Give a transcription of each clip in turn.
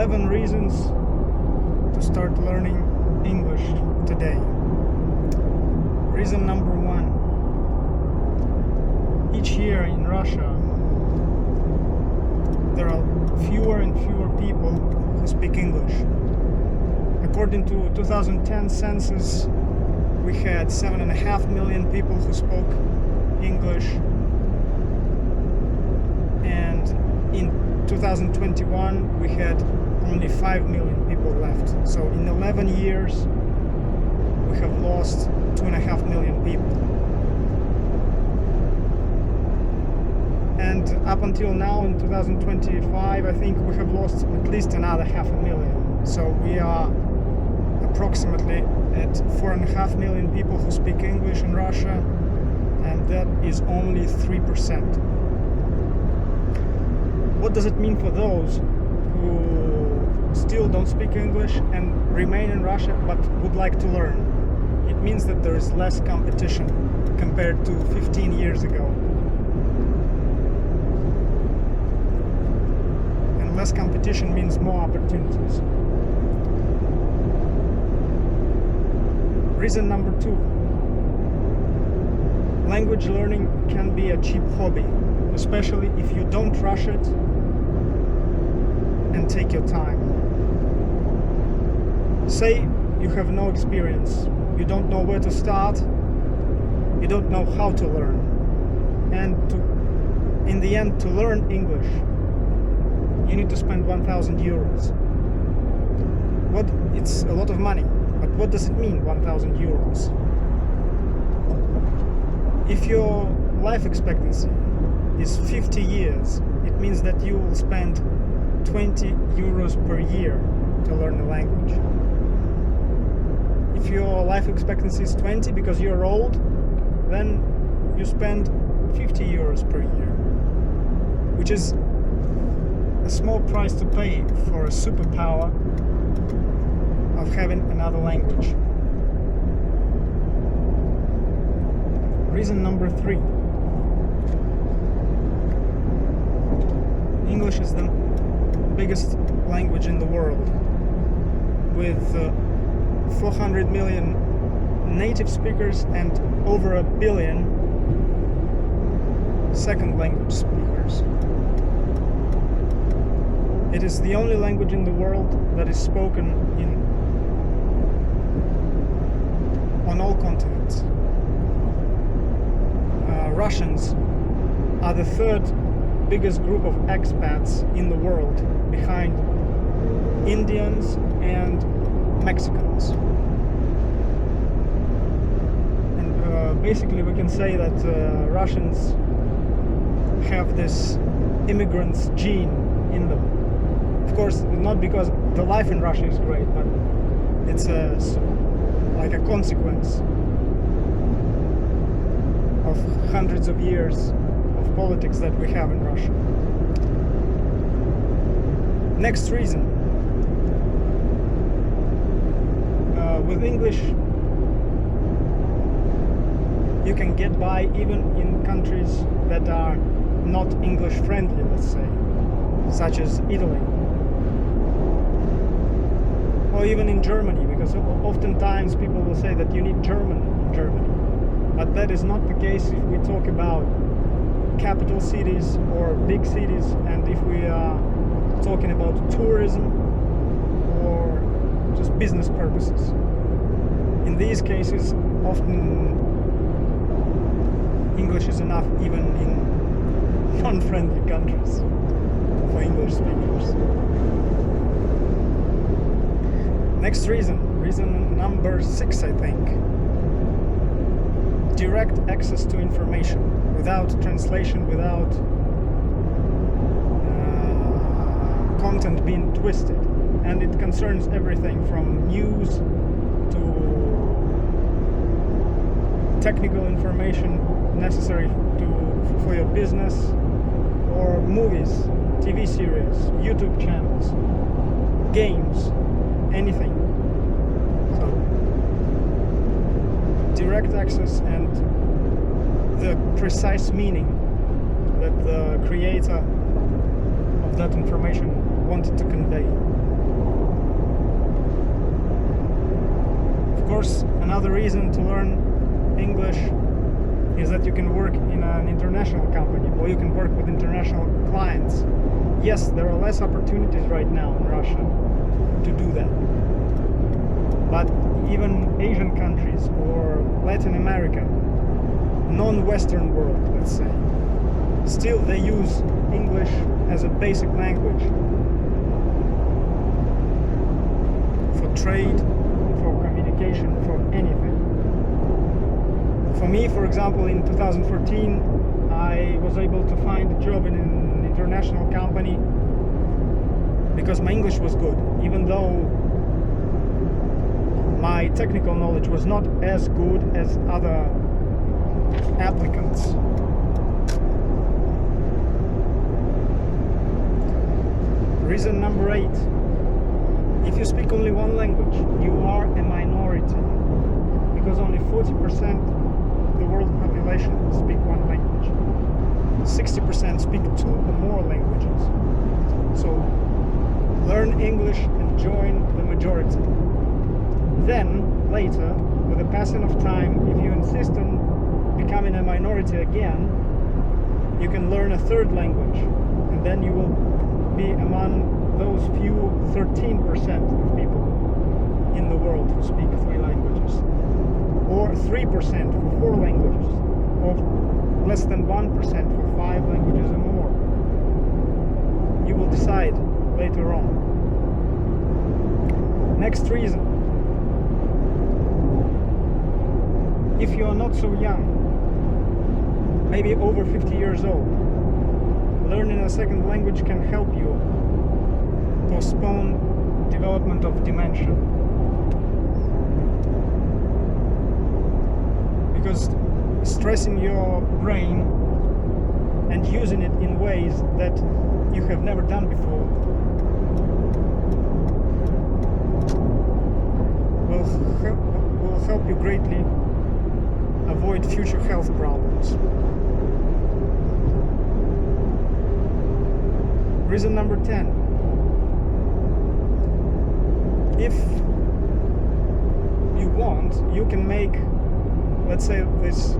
11 reasons to start learning English today. Reason number 1. Each year in Russia, there are fewer and fewer people who speak English. According to 2010 census, we had 7.5 million people who spoke English, and in 2021 we had only 5 million people left. So in 11 years we have lost 2.5 million people. And up until now in 2025, I think we have lost at least another 500,000. So we are approximately at 4.5 million people who speak English in Russia, and that is only 3%. What does it mean for those who still don't speak English and remain in Russia but would like to learn? It means that there is less competition compared to 15 years ago. And less competition means more opportunities. Reason number 2. Language learning can be a cheap hobby, especially if you don't rush it and take your time. Say you have no experience, you don't know where to start, you don't know how to learn, and in the end, to learn English, you need to spend 1,000 euros. It's a lot of money, but what does it mean, 1,000 euros? If your life expectancy is 50 years, it means that you will spend 20 euros per year to learn a language. If your life expectancy is 20 because you're old, then you spend 50 euros per year, which is a small price to pay for a superpower of having another language. Reason number 3. English is the biggest language in the world, with 400 million native speakers and over 1 billion second language speakers. It is the only language in the world that is spoken on all continents. Russians are the 3rd biggest group of expats in the world, behind Indians and Mexicans. And basically we can say that Russians have this immigrants gene in them. Of course, not because the life in Russia is great, but it's like a consequence of hundreds of years of politics that we have in Russia. Next reason. With English, you can get by even in countries that are not English friendly, let's say, such as Italy. Or even in Germany, because oftentimes people will say that you need German in Germany. But that is not the case if we talk about capital cities or big cities, and if we are talking about tourism or just business purposes. In these cases, often English is enough even in non-friendly countries for English speakers. Next reason number 6, I think. Direct access to information, without translation, without content being twisted. And it concerns everything from news to technical information necessary for your business, or movies, TV series, YouTube channels, games, anything. So direct access and the precise meaning that the creator of that information wanted to convey. course, another reason to learn English is that you can work in an international company, or you can work with international clients. Yes, there are less opportunities right now in Russia to do that. But even Asian countries or Latin America, non-Western world, let's say, still they use English as a basic language for trade, for communication, for anything. For me, for example, in 2014, I was able to find a job in an international company because my English was good, even though my technical knowledge was not as good as other applicants. Reason number 8. If you speak only one language, you are a minority, because only 40% of the world population speak one language. 60% speak 2 or more languages. So learn English and join the majority. Then, later, with the passing of time, if you insist on becoming a minority again, you can learn a third language, and then you will be among those few 13% of people in the world who speak 3 languages, or 3% for 4 languages, or less than 1% for 5 languages or more. You will decide later on. Next reason. If you are not so young, maybe over 50 years old, learning a second language can help you postpone development of dementia. Because stressing your brain and using it in ways that you have never done before will help you greatly avoid future health problems. Reason number 10. If you want, you can make, let's say, this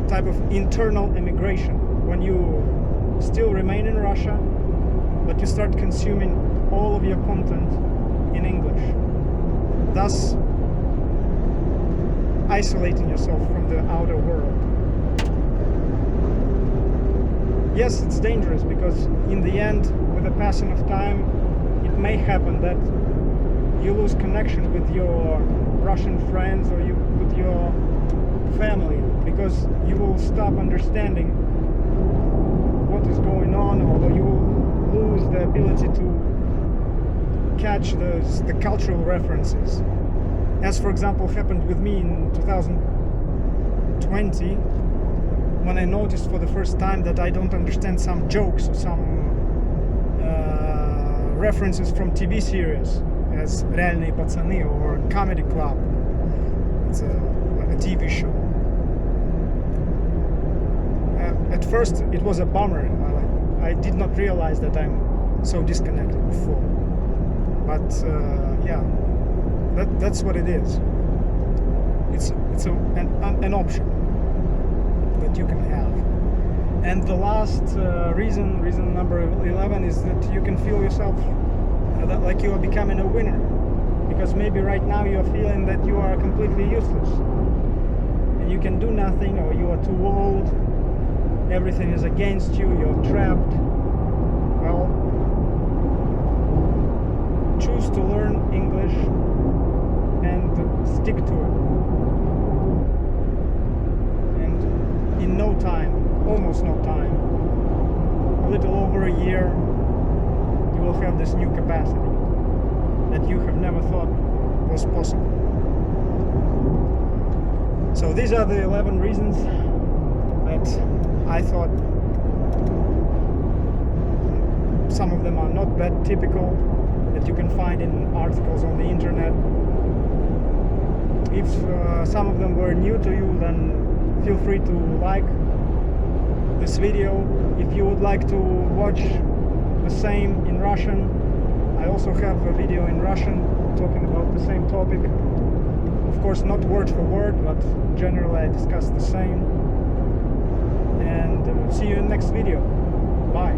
type of internal emigration, when you still remain in Russia, but you start consuming all of your content in English, thus isolating yourself from the outer world. Yes, it's dangerous, because in the end, with the passing of time, it may happen that you lose connection with your Russian friends or with your family, because you will stop understanding what is going on, or you will lose the ability to catch the cultural references. As for example happened with me in 2020, when I noticed for the first time that I don't understand some jokes or some references from TV series, as Realные пацаны or Comedy Club. It's a TV show. At first it was a bummer. I did not realize that I'm so disconnected before. But yeah, that's what it is. It's an option that you can have. And the last reason number 11, is that you can feel yourself like you are becoming a winner, because maybe right now you are feeling that you are completely useless and you can do nothing, or you are too old, everything is against you, you're trapped. Well, choose to learn English and stick to it, and in no time, almost no time, a little over a year, you will have this new capacity that you have never thought was possible. So these are the 11 reasons that I thought. Some of them are not that typical, that you can find in articles on the internet. If some of them were new to you, then feel free to like this video. If you would like to watch the same in Russian, I also have a video in Russian talking about the same topic. Of course, not word for word, but generally I discuss the same. And see you in the next video. Bye.